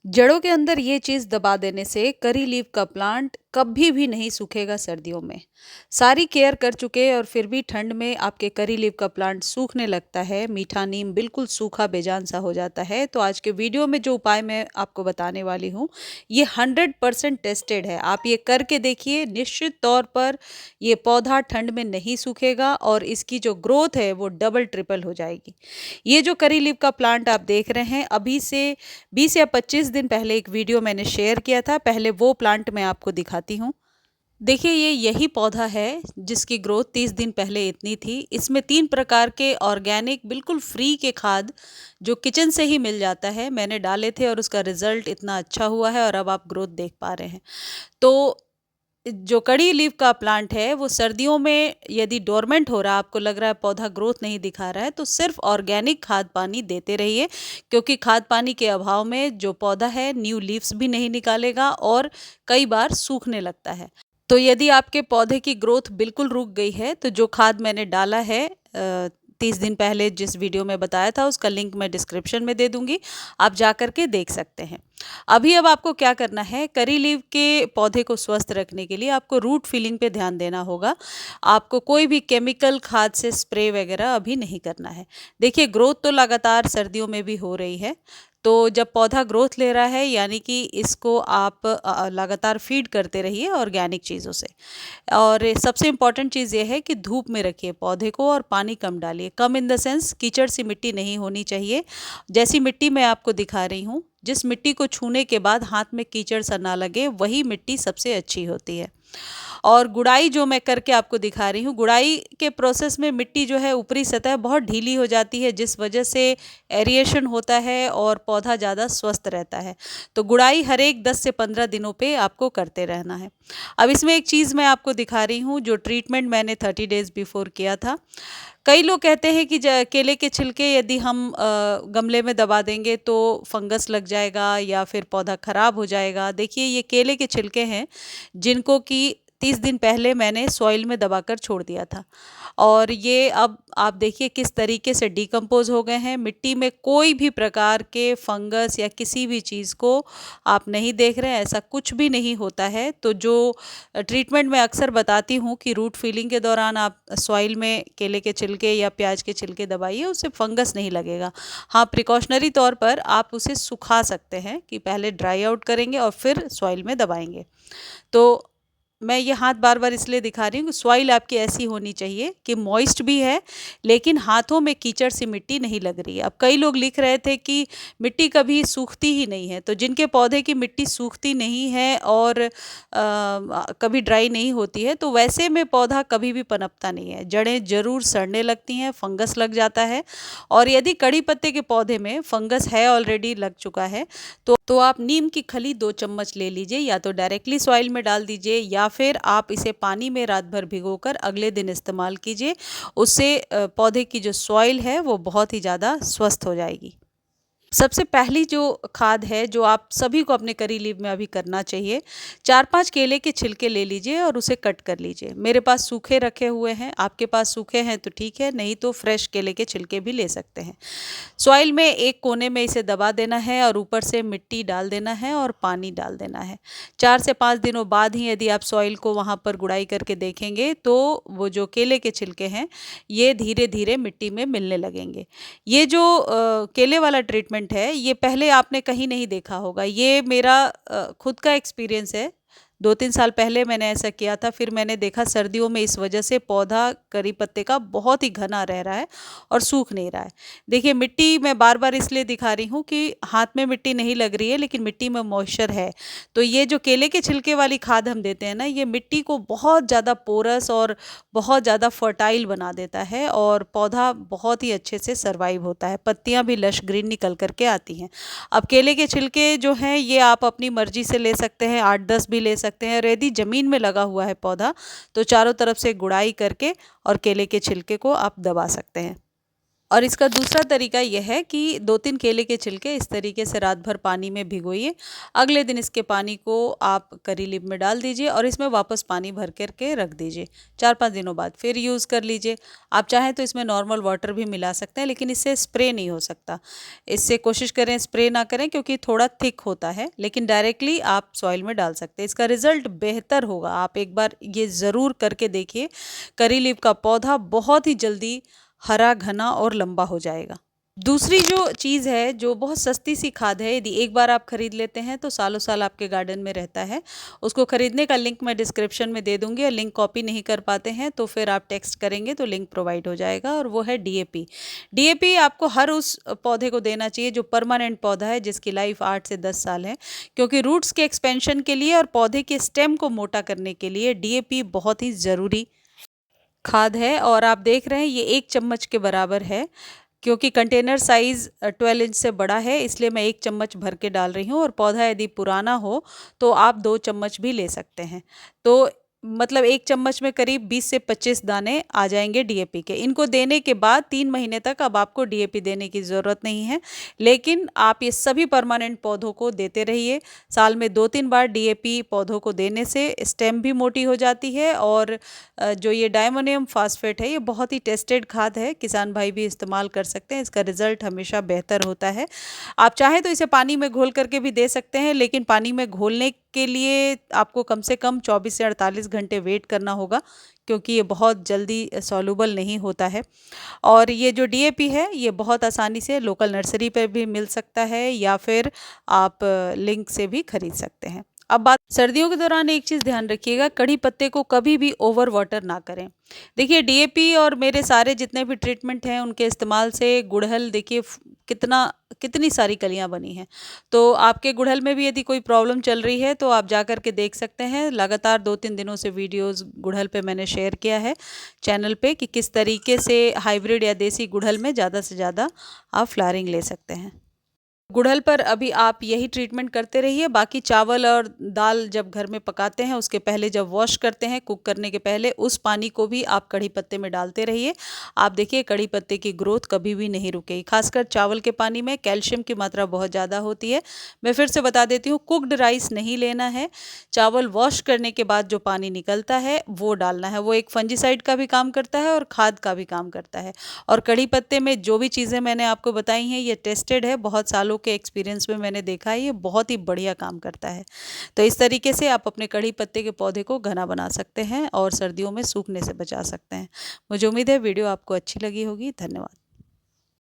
जड़ों के अंदर ये चीज़ दबा देने से करी लीफ का प्लांट कभी भी नहीं सूखेगा सर्दियों में। सारी केयर कर चुके और फिर भी ठंड में आपके करी लीफ का प्लांट सूखने लगता है, मीठा नीम बिल्कुल सूखा बेजान सा हो जाता है। तो आज के वीडियो में जो उपाय मैं आपको बताने वाली हूँ, ये 100% टेस्टेड है। आप ये करके देखिए, निश्चित तौर पर ये पौधा ठंड में नहीं सूखेगा और इसकी जो ग्रोथ है वो डबल ट्रिपल हो जाएगी। ये जो करी लीफ का प्लांट आप देख रहे हैं, अभी से 20 या 25 दिन पहले एक वीडियो मैंने शेयर किया था। पहले वो प्लांट मैं आपको दिखाती हूँ। देखिए, ये यही पौधा है जिसकी ग्रोथ 30 दिन पहले इतनी थी। इसमें 3 प्रकार के ऑर्गेनिक बिल्कुल फ्री के खाद जो किचन से ही मिल जाता है, मैंने डाले थे और उसका रिजल्ट इतना अच्छा हुआ है और अब आप ग्रोथ देख पा रहे हैं। तो जो कड़ी लीफ का प्लांट है वो सर्दियों में यदि डोरमेंट हो रहा है, आपको लग रहा है पौधा ग्रोथ नहीं दिखा रहा है, तो सिर्फ ऑर्गेनिक खाद पानी देते रहिए, क्योंकि खाद पानी के अभाव में जो पौधा है न्यू लीव्स भी नहीं निकालेगा और कई बार सूखने लगता है। तो यदि आपके पौधे की ग्रोथ बिल्कुल रुक गई है, तो जो खाद मैंने डाला है 30 दिन पहले जिस वीडियो में बताया था, उसका लिंक मैं डिस्क्रिप्शन में दे दूंगी, आप जा कर के देख सकते हैं। अभी अब आपको क्या करना है, करी लीफ के पौधे को स्वस्थ रखने के लिए आपको रूट फिलिंग पे ध्यान देना होगा। आपको कोई भी केमिकल खाद से स्प्रे वगैरह अभी नहीं करना है। देखिए, ग्रोथ तो लगातार सर्दियों में भी हो रही है, तो जब पौधा ग्रोथ ले रहा है यानी कि इसको आप लगातार फीड करते रहिए ऑर्गेनिक चीज़ों से। और सबसे इम्पॉर्टेंट चीज़ ये है कि धूप में रखिए पौधे को और पानी कम डालिए। कम इन द सेंस कीचड़ सी मिट्टी नहीं होनी चाहिए। जैसी मिट्टी मैं आपको दिखा रही हूँ, जिस मिट्टी को छूने के बाद हाथ में कीचड़ सा ना लगे, वही मिट्टी सबसे अच्छी होती है। और गुड़ाई जो मैं करके आपको दिखा रही हूँ, गुड़ाई के प्रोसेस में मिट्टी जो है ऊपरी सतह बहुत ढीली हो जाती है, जिस वजह से एरिएशन होता है और पौधा ज़्यादा स्वस्थ रहता है। तो गुड़ाई हर एक 10 से 15 दिनों पे आपको करते रहना है। अब इसमें एक चीज़ मैं आपको दिखा रही हूँ, जो ट्रीटमेंट मैंने 30 डेज़ बिफोर किया था। कई लोग कहते हैं कि केले के छिलके यदि हम गमले में दबा देंगे तो फंगस लग जाएगा या फिर पौधा खराब हो जाएगा। देखिए, ये केले के छिलके हैं जिनको कि 30 दिन पहले मैंने सॉइल में दबाकर छोड़ दिया था और ये अब आप देखिए किस तरीके से डिकम्पोज हो गए हैं। मिट्टी में कोई भी प्रकार के फंगस या किसी भी चीज़ को आप नहीं देख रहे हैं, ऐसा कुछ भी नहीं होता है। तो जो ट्रीटमेंट मैं अक्सर बताती हूँ कि रूट फिलिंग के दौरान आप सॉइल में केले के छिलके या प्याज के छिलके दबाइए, उससे फंगस नहीं लगेगा। हाँ, प्रिकॉशनरी तौर पर आप उसे सुखा सकते हैं कि पहले ड्राई आउट करेंगे और फिर सॉइल में दबाएंगे। तो मैं ये हाथ बार बार इसलिए दिखा रही हूँ कि सॉइल आपकी ऐसी होनी चाहिए कि मॉइस्ट भी है, लेकिन हाथों में कीचड़ सी मिट्टी नहीं लग रही है। अब कई लोग लिख रहे थे कि मिट्टी कभी सूखती ही नहीं है, तो जिनके पौधे की मिट्टी सूखती नहीं है और कभी ड्राई नहीं होती है, तो वैसे में पौधा कभी भी पनपता नहीं है। जड़ें जरूर सड़ने लगती हैं, फंगस लग जाता है। और यदि कड़ी पत्ते के पौधे में फंगस है, ऑलरेडी लग चुका है, तो आप नीम की खली 2 चम्मच ले लीजिए, या तो डायरेक्टली सॉइल में डाल दीजिए या फिर आप इसे पानी में रात भर भिगोकर अगले दिन इस्तेमाल कीजिए। उससे पौधे की जो सॉइल है वो बहुत ही ज़्यादा स्वस्थ हो जाएगी। सबसे पहली जो खाद है जो आप सभी को अपने करी लीफ में अभी करना चाहिए, 4-5 केले के छिलके ले लीजिए और उसे कट कर लीजिए। मेरे पास सूखे रखे हुए हैं, आपके पास सूखे हैं तो ठीक है, नहीं तो फ्रेश केले के छिलके भी ले सकते हैं। सॉइल में एक कोने में इसे दबा देना है और ऊपर से मिट्टी डाल देना है और पानी डाल देना है। 4 से 5 दिनों बाद ही यदि आप सॉइल को वहाँ पर गुड़ाई करके देखेंगे, तो वो जो केले के छिलके हैं ये धीरे धीरे मिट्टी में मिलने लगेंगे। ये जो केले वाला ट्रीटमेंट है, ये पहले आपने कहीं नहीं देखा होगा। ये मेरा खुद का एक्सपीरियंस है। 2-3 साल पहले मैंने ऐसा किया था, फिर मैंने देखा सर्दियों में इस वजह से पौधा करी पत्ते का बहुत ही घना रह रहा है और सूख नहीं रहा है। देखिए, मिट्टी मैं बार बार इसलिए दिखा रही हूँ कि हाथ में मिट्टी नहीं लग रही है, लेकिन मिट्टी में मॉइस्चर है। तो ये जो केले के छिलके वाली खाद हम देते हैं ना, ये मिट्टी को बहुत ज़्यादा पोरस और बहुत ज़्यादा फर्टाइल बना देता है और पौधा बहुत ही अच्छे से सर्वाइव होता है। पत्तियाँ भी लश ग्रीन निकल करके आती हैं। अब केले के छिलके जो हैं ये आप अपनी मर्जी से ले सकते हैं, 8-10 भी ले सकते हैं। और यदि ज़मीन में लगा हुआ है पौधा, तो चारों तरफ से गुड़ाई करके और केले के छिलके को आप दबा सकते हैं। और इसका दूसरा तरीका यह है कि 2-3 केले के छिलके इस तरीके से रात भर पानी में भिगोइए। अगले दिन इसके पानी को आप करी लीफ में डाल दीजिए और इसमें वापस पानी भर कर के रख दीजिए। 4-5 दिनों बाद फिर यूज़ कर लीजिए। आप चाहें तो इसमें नॉर्मल वाटर भी मिला सकते हैं, लेकिन इससे स्प्रे नहीं हो सकता। इससे कोशिश करें स्प्रे ना करें, क्योंकि थोड़ा थिक होता है, लेकिन डायरेक्टली आप सॉइल में डाल सकते हैं। इसका रिज़ल्ट बेहतर होगा। आप एक बार ये ज़रूर करके देखिए। करी लीफ का पौधा बहुत ही जल्दी हरा, घना और लंबा हो जाएगा। दूसरी जो चीज़ है, जो बहुत सस्ती सी खाद है, यदि एक बार आप खरीद लेते हैं तो सालों साल आपके गार्डन में रहता है। उसको खरीदने का लिंक मैं डिस्क्रिप्शन में दे दूंगी, और लिंक कॉपी नहीं कर पाते हैं तो फिर आप टेक्स्ट करेंगे तो लिंक प्रोवाइड हो जाएगा, और वो है डीएपी। डीएपी आपको हर उस पौधे को देना चाहिए जो परमानेंट पौधा है, जिसकी लाइफ 8 से 10 साल है, क्योंकि रूट्स के एक्सपेंशन के लिए और पौधे के स्टेम को मोटा करने के लिए डीएपी बहुत ही ज़रूरी खाद है। और आप देख रहे हैं ये 1 चम्मच के बराबर है, क्योंकि कंटेनर साइज़ 12 इंच से बड़ा है, इसलिए मैं 1 चम्मच भर के डाल रही हूँ। और पौधा यदि पुराना हो तो आप 2 चम्मच भी ले सकते हैं। तो मतलब 1 चम्मच में करीब 20 से 25 दाने आ जाएंगे डीएपी के। इनको देने के बाद 3 महीने तक अब आपको डीएपी देने की ज़रूरत नहीं है, लेकिन आप ये सभी परमानेंट पौधों को देते रहिए। साल में 2-3 बार डीएपी पौधों को देने से स्टेम भी मोटी हो जाती है, और जो ये डायमोनियम फास्फेट है, ये बहुत ही टेस्टेड खाद है, किसान भाई भी इस्तेमाल कर सकते हैं। इसका रिजल्ट हमेशा बेहतर होता है। आप चाहें तो इसे पानी में घोल करके भी दे सकते हैं, लेकिन पानी में घोलने के लिए आपको कम से कम 24 से 48 घंटे वेट करना होगा, क्योंकि ये बहुत जल्दी सॉल्युबल नहीं होता है। और ये जो डीएपी है, ये बहुत आसानी से लोकल नर्सरी पर भी मिल सकता है, या फिर आप लिंक से भी खरीद सकते हैं। अब बात सर्दियों के दौरान, एक चीज़ ध्यान रखिएगा, कड़ी पत्ते को कभी भी ओवर वाटर ना करें। देखिए डीएपी और मेरे सारे जितने भी ट्रीटमेंट हैं, उनके इस्तेमाल से गुड़हल देखिए कितनी सारी कलियां बनी हैं। तो आपके गुड़हल में भी यदि कोई प्रॉब्लम चल रही है तो आप जा कर के देख सकते हैं। लगातार 2-3 दिनों से वीडियोस गुड़हल पे मैंने शेयर किया है चैनल पे, कि किस तरीके से हाइब्रिड या देसी गुड़हल में ज़्यादा से ज़्यादा आप फ्लावरिंग ले सकते हैं। गुड़हल पर अभी आप यही ट्रीटमेंट करते रहिए। बाकी चावल और दाल जब घर में पकाते हैं, उसके पहले जब वॉश करते हैं, कुक करने के पहले, उस पानी को भी आप कड़ी पत्ते में डालते रहिए। आप देखिए कड़ी पत्ते की ग्रोथ कभी भी नहीं रुकेगी। खासकर चावल के पानी में कैल्शियम की मात्रा बहुत ज़्यादा होती है। मैं फिर से बता देती हूँ, कुकड राइस नहीं लेना है। चावल वॉश करने के बाद जो पानी निकलता है वो डालना है। वो एक फंजीसाइड का भी काम करता है और खाद का भी काम करता है। और कड़ी पत्ते में जो भी चीज़ें मैंने आपको बताई हैं, ये टेस्टेड है, बहुत सालों के एक्सपीरियंस में मैंने देखा है, ये बहुत ही बढ़िया काम करता है। तो इस तरीके से आप अपने कड़ी पत्ते के पौधे को घना बना सकते हैं और सर्दियों में सूखने से बचा सकते हैं। मुझे उम्मीद है वीडियो आपको अच्छी लगी होगी। धन्यवाद।